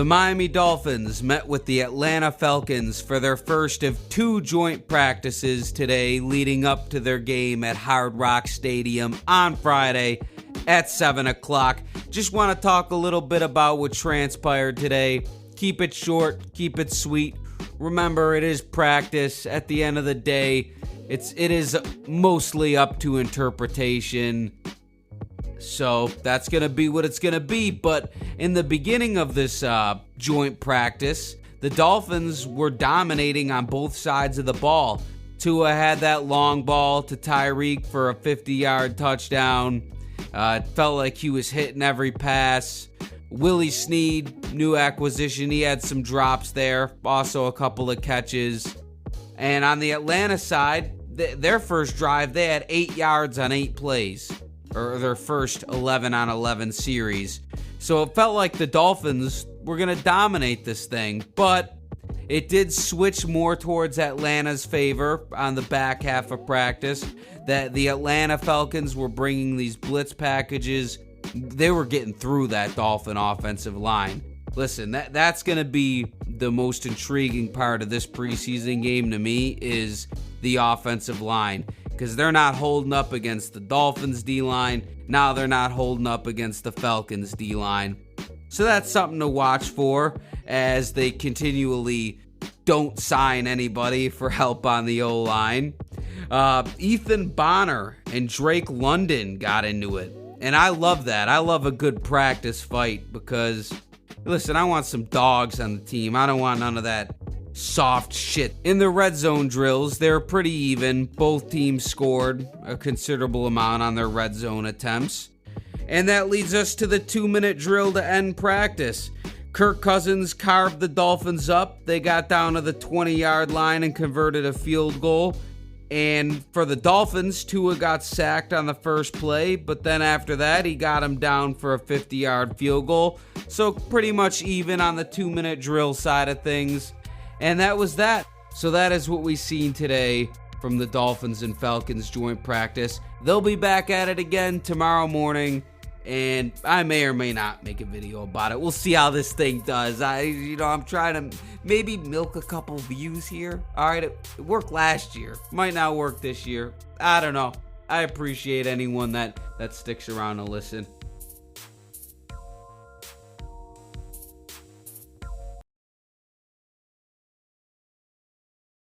The Miami Dolphins met with the Atlanta Falcons for their first of two joint practices today, leading up to their game at Hard Rock Stadium on Friday at 7 o'clock. Just want to talk a little bit about what transpired today. Keep it short, keep it sweet. Remember, it is practice. At the end of the day, it is mostly up to interpretation. So that's going to be what it's going to be. But in the beginning of this joint practice, the Dolphins were dominating on both sides of the ball. Tua had that long ball to Tyreek for a 50-yard touchdown. It felt like he was hitting every pass. Willie Snead, new acquisition, he had some drops there. Also a couple of catches. And on the Atlanta side, their first drive, they had 8 yards on 8 plays. Or their first 11-on-11 series. So it felt like the Dolphins were going to dominate this thing, but it did switch more towards Atlanta's favor on the back half of practice. That the Atlanta Falcons were bringing these blitz packages. They were getting through that Dolphin offensive line. Listen, that's going to be the most intriguing part of this preseason game to me is the offensive line. Because they're not holding up against the Dolphins D-line. Now they're not holding up against the Falcons D-line. So that's something to watch for as they continually don't sign anybody for help on the O-line. Ethan Bonner and Drake London got into it. And I love that. I love a good practice fight because, listen, I want some dogs on the team. I don't want none of that soft shit. In the red zone drills, they're pretty even. Both teams scored a considerable amount on their red zone attempts. And that leads us to the 2-minute drill to end practice. Kirk Cousins carved the Dolphins up. They got down to the 20-yard line and converted a field goal. And for the Dolphins, Tua got sacked on the first play, but then after that, he got him down for a 50-yard field goal. So pretty much even on the 2-minute drill side of things. And that was that. So that is what we've seen today from the Dolphins and Falcons joint practice. They'll be back at it again tomorrow morning, and I may or may not make a video about it. We'll see how this thing does. I'm trying to maybe milk a couple views here. All right, it worked last year. Might not work this year. I don't know. I appreciate anyone that sticks around to listen.